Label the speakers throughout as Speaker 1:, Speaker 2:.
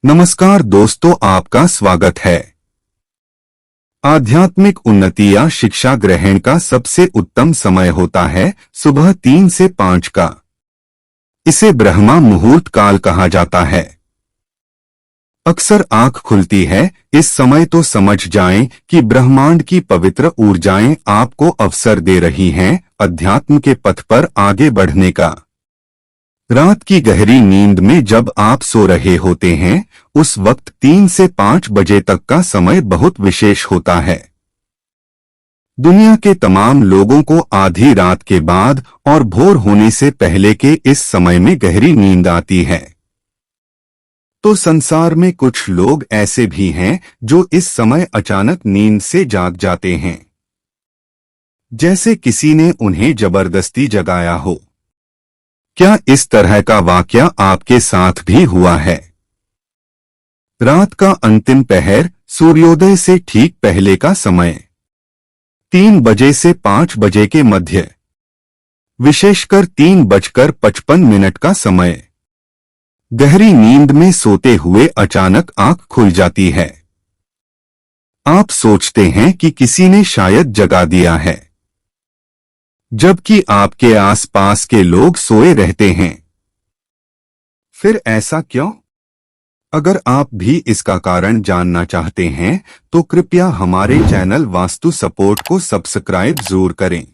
Speaker 1: नमस्कार दोस्तों, आपका स्वागत है। आध्यात्मिक उन्नति या शिक्षा ग्रहण का सबसे उत्तम समय होता है सुबह 3 से 5 का। इसे ब्रह्मा मुहूर्त काल कहा जाता है। अक्सर आंख खुलती है इस समय तो समझ जाएं कि ब्रह्मांड की पवित्र ऊर्जाएं आपको अवसर दे रही हैं अध्यात्म के पथ पर आगे बढ़ने का। रात की गहरी नींद में जब आप सो रहे होते हैं, उस वक्त 3 से 5 बजे तक का समय बहुत विशेष होता है। दुनिया के तमाम लोगों को आधी रात के बाद और भोर होने से पहले के इस समय में गहरी नींद आती है। तो संसार में कुछ लोग ऐसे भी हैं जो इस समय अचानक नींद से जाग जाते हैं, जैसे किसी ने उन्हें जबरदस्ती जगाया हो। क्या इस तरह का वाकया आपके साथ भी हुआ है? रात का अंतिम पहर, सूर्योदय से ठीक पहले का समय, 3 बजे से 5 बजे के मध्य, विशेषकर 3:55 का समय। गहरी नींद में सोते हुए अचानक आंख खुल जाती है। आप सोचते हैं कि किसी ने शायद जगा दिया है, जबकि आपके आसपास के लोग सोए रहते हैं। फिर ऐसा क्यों? अगर आप भी इसका कारण जानना चाहते हैं तो कृपया हमारे चैनल वास्तु सपोर्ट को सब्सक्राइब जरूर करें।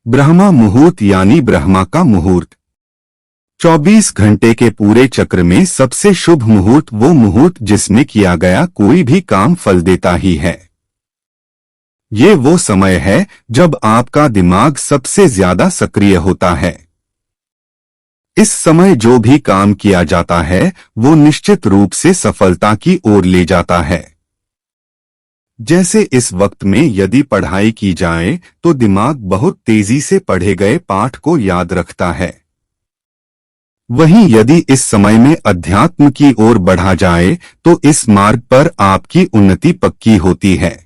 Speaker 1: ब्रह्मा मुहूर्त यानी ब्रह्मा का मुहूर्त। 24 घंटे के पूरे चक्र में सबसे शुभ मुहूर्त वो मुहूर्त जिसमें किया गया कोई भी काम फल देता ही है। ये वो समय है जब आपका दिमाग सबसे ज्यादा सक्रिय होता है। इस समय जो भी काम किया जाता है वो निश्चित रूप से सफलता की ओर ले जाता है। जैसे इस वक्त में यदि पढ़ाई की जाए तो दिमाग बहुत तेजी से पढ़े गए पाठ को याद रखता है। वहीं यदि इस समय में अध्यात्म की ओर बढ़ा जाए तो इस मार्ग पर आपकी उन्नति पक्की होती है।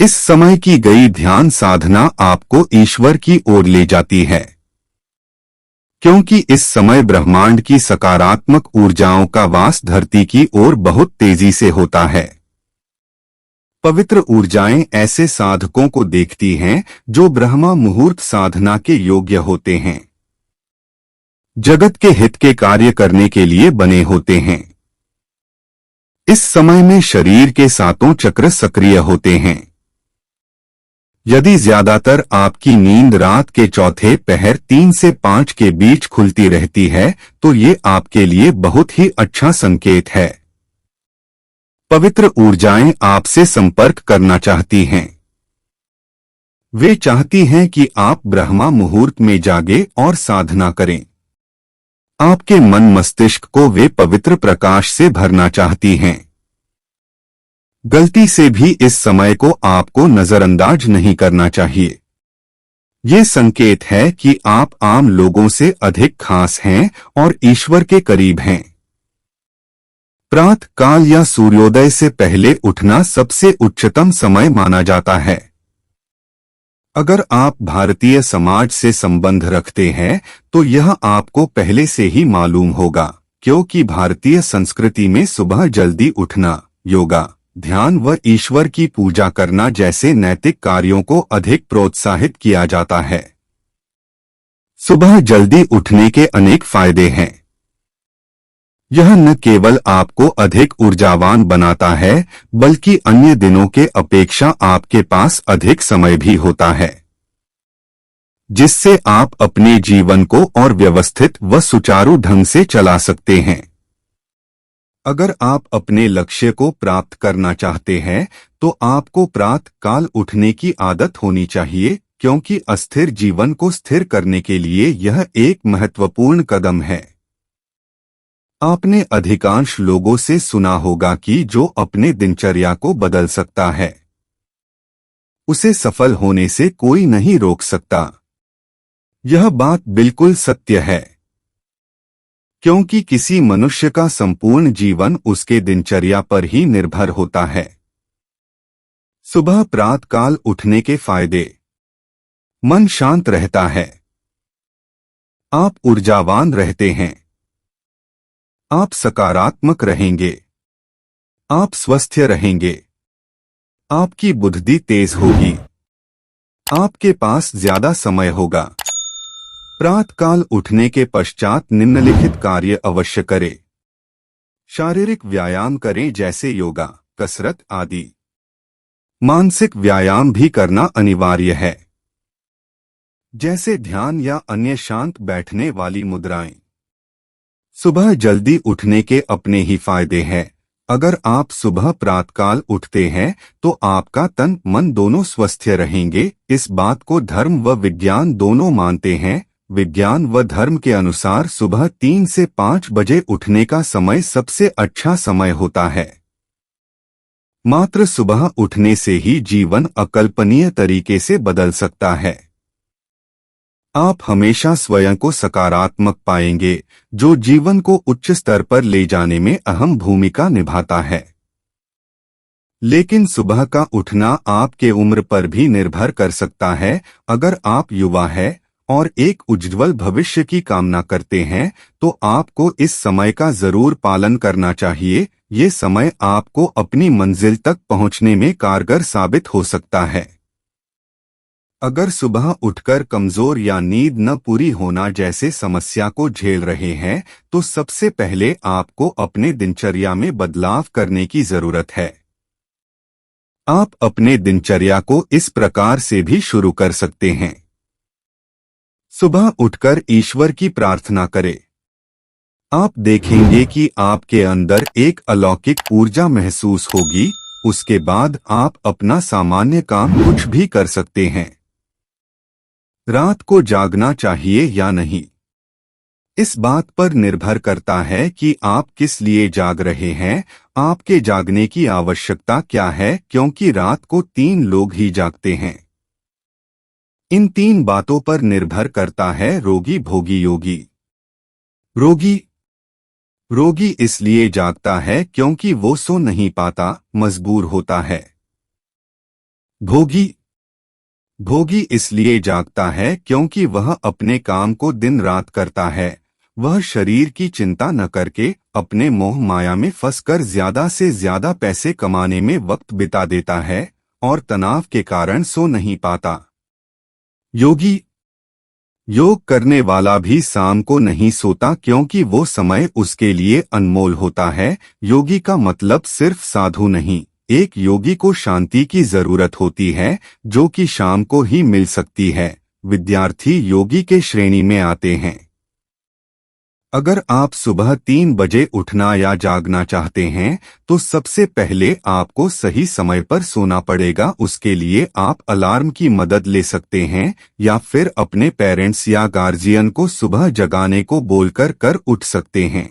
Speaker 1: इस समय की गई ध्यान साधना आपको ईश्वर की ओर ले जाती है, क्योंकि इस समय ब्रह्मांड की सकारात्मक ऊर्जाओं का वास धरती की ओर बहुत तेजी से होता है। पवित्र ऊर्जाएं ऐसे साधकों को देखती हैं जो ब्रह्मा मुहूर्त साधना के योग्य होते हैं, जगत के हित के कार्य करने के लिए बने होते हैं। इस समय में शरीर के 7 चक्र सक्रिय होते हैं। यदि ज्यादातर आपकी नींद रात के चौथे पहर 3 से 5 के बीच खुलती रहती है तो ये आपके लिए बहुत ही अच्छा संकेत है। पवित्र ऊर्जाएं आपसे संपर्क करना चाहती हैं। वे चाहती हैं कि आप ब्रह्मा मुहूर्त में जागे और साधना करें। आपके मन मस्तिष्क को वे पवित्र प्रकाश से भरना चाहती हैं। गलती से भी इस समय को आपको नजरअंदाज नहीं करना चाहिए। ये संकेत है कि आप आम लोगों से अधिक खास हैं और ईश्वर के करीब हैं। प्रातः काल या सूर्योदय से पहले उठना सबसे उच्चतम समय माना जाता है। अगर आप भारतीय समाज से संबंध रखते हैं तो यह आपको पहले से ही मालूम होगा, क्योंकि भारतीय संस्कृति में सुबह जल्दी उठना, योगा, ध्यान व ईश्वर की पूजा करना जैसे नैतिक कार्यों को अधिक प्रोत्साहित किया जाता है। सुबह जल्दी उठने के अनेक फायदे हैं। यह न केवल आपको अधिक ऊर्जावान बनाता है, बल्कि अन्य दिनों के अपेक्षा आपके पास अधिक समय भी होता है, जिससे आप अपने जीवन को और व्यवस्थित व सुचारू ढंग से चला सकते हैं। अगर आप अपने लक्ष्य को प्राप्त करना चाहते हैं तो आपको प्रातः काल उठने की आदत होनी चाहिए, क्योंकि अस्थिर जीवन को स्थिर करने के लिए यह एक महत्वपूर्ण कदम है। आपने अधिकांश लोगों से सुना होगा कि जो अपने दिनचर्या को बदल सकता है, उसे सफल होने से कोई नहीं रोक सकता। यह बात बिल्कुल सत्य है, क्योंकि किसी मनुष्य का संपूर्ण जीवन उसके दिनचर्या पर ही निर्भर होता है। सुबह प्रातःकाल उठने के फायदे: मन शांत रहता है, आप ऊर्जावान रहते हैं, आप सकारात्मक रहेंगे। आप स्वस्थ रहेंगे। आपकी बुद्धि तेज होगी। आपके पास ज्यादा समय होगा। प्रातःकाल उठने के पश्चात निम्नलिखित कार्य अवश्य करें। शारीरिक व्यायाम करें जैसे योगा, कसरत आदि। मानसिक व्यायाम भी करना अनिवार्य है, जैसे ध्यान या अन्य शांत बैठने वाली मुद्राएं। सुबह जल्दी उठने के अपने ही फायदे हैं। अगर आप सुबह प्रातःकाल उठते हैं तो आपका तन मन दोनों स्वस्थ रहेंगे। इस बात को धर्म व विज्ञान दोनों मानते हैं। विज्ञान व धर्म के अनुसार सुबह 3 से 5 बजे उठने का समय सबसे अच्छा समय होता है। मात्र सुबह उठने से ही जीवन अकल्पनीय तरीके से बदल सकता है। आप हमेशा स्वयं को सकारात्मक पाएंगे, जो जीवन को उच्च स्तर पर ले जाने में अहम भूमिका निभाता है। लेकिन सुबह का उठना आपके उम्र पर भी निर्भर कर सकता है। अगर आप युवा हैं और एक उज्ज्वल भविष्य की कामना करते हैं तो आपको इस समय का जरूर पालन करना चाहिए। ये समय आपको अपनी मंजिल तक पहुंचने में कारगर साबित हो सकता है। अगर सुबह उठकर कमजोर या नींद न पूरी होना जैसे समस्या को झेल रहे हैं तो सबसे पहले आपको अपने दिनचर्या में बदलाव करने की जरूरत है। आप अपने दिनचर्या को इस प्रकार से भी शुरू कर सकते हैं। सुबह उठकर ईश्वर की प्रार्थना करें। आप देखेंगे कि आपके अंदर एक अलौकिक ऊर्जा महसूस होगी। उसके बाद आप अपना सामान्य काम कुछ भी कर सकते हैं। रात को जागना चाहिए या नहीं, इस बात पर निर्भर करता है कि आप किस लिए जाग रहे हैं। आपके जागने की आवश्यकता क्या है, क्योंकि रात को 3 लोग ही जागते हैं। इन 3 बातों पर निर्भर करता है रोगी, भोगी, योगी। रोगी इसलिए जागता है क्योंकि वो सो नहीं पाता, मजबूर होता है। भोगी इसलिए जागता है क्योंकि वह अपने काम को दिन रात करता है। वह शरीर की चिंता न करके अपने मोह माया में फंसकर ज्यादा से ज्यादा पैसे कमाने में वक्त बिता देता है और तनाव के कारण सो नहीं पाता। योग करने वाला भी शाम को नहीं सोता क्योंकि वो समय उसके लिए अनमोल होता है। योगी का मतलब सिर्फ साधु नहीं, एक योगी को शांति की जरूरत होती है, जो कि शाम को ही मिल सकती है। विद्यार्थी योगी के श्रेणी में आते हैं। अगर आप सुबह 3 बजे उठना या जागना चाहते हैं तो सबसे पहले आपको सही समय पर सोना पड़ेगा। उसके लिए आप अलार्म की मदद ले सकते हैं या फिर अपने पेरेंट्स या गार्जियन को सुबह जगाने को बोलकर कर उठ सकते हैं।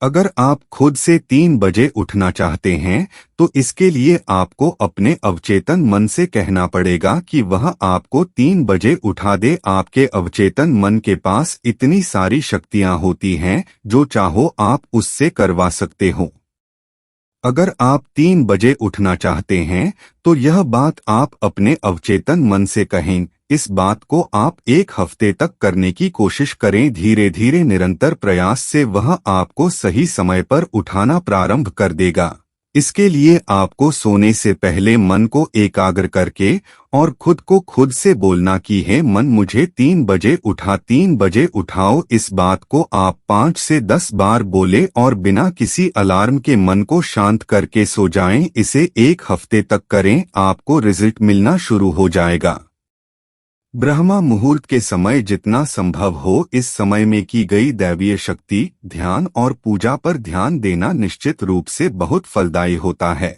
Speaker 1: अगर आप खुद से 3 बजे उठना चाहते हैं तो इसके लिए आपको अपने अवचेतन मन से कहना पड़ेगा कि वह आपको 3 बजे उठा दे। आपके अवचेतन मन के पास इतनी सारी शक्तियां होती हैं, जो चाहो आप उससे करवा सकते हो। अगर आप 3 बजे उठना चाहते हैं तो यह बात आप अपने अवचेतन मन से कहें। इस बात को आप 1 हफ्ते तक करने की कोशिश करें। धीरे धीरे निरंतर प्रयास से वह आपको सही समय पर उठाना प्रारंभ कर देगा। इसके लिए आपको सोने से पहले मन को एकाग्र करके और खुद को खुद से बोलना कि हे मन, मुझे 3 बजे उठा, 3 बजे उठाओ। इस बात को आप 5 से 10 बार बोले और बिना किसी अलार्म के मन को शांत करके सो जाएं। इसे 1 हफ्ते तक करें, आपको रिजल्ट मिलना शुरू हो जाएगा। ब्रह्मा मुहूर्त के समय जितना संभव हो इस समय में की गई दैवीय शक्ति, ध्यान और पूजा पर ध्यान देना निश्चित रूप से बहुत फलदायी होता है।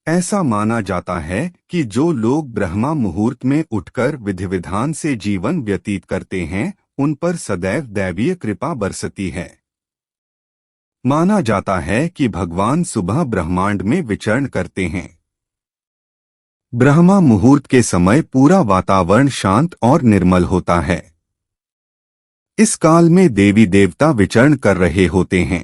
Speaker 1: ऐसा माना जाता है कि जो लोग ब्रह्मा मुहूर्त में उठकर विधि विधान से जीवन व्यतीत करते हैं, उन पर सदैव दैवीय कृपा बरसती है। माना जाता है कि भगवान सुबह ब्रह्मांड में विचरण करते हैं। ब्रह्मा मुहूर्त के समय पूरा वातावरण शांत और निर्मल होता है। इस काल में देवी देवता विचरण कर रहे होते हैं।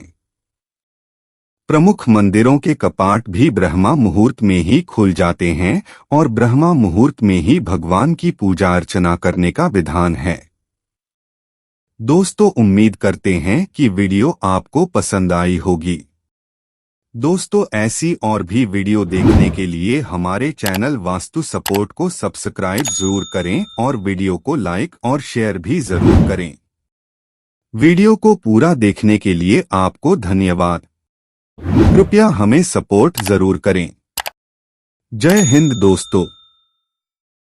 Speaker 1: प्रमुख मंदिरों के कपाट भी ब्रह्मा मुहूर्त में ही खुल जाते हैं और ब्रह्मा मुहूर्त में ही भगवान की पूजा अर्चना करने का विधान है। दोस्तों, उम्मीद करते हैं कि वीडियो आपको पसंद आई होगी। दोस्तों, ऐसी और भी वीडियो देखने के लिए हमारे चैनल वास्तु सपोर्ट को सब्सक्राइब जरूर करें और वीडियो को लाइक और शेयर भी जरूर करें। वीडियो को पूरा देखने के लिए आपको धन्यवाद। कृपया हमें सपोर्ट जरूर करें। जय हिंद दोस्तों।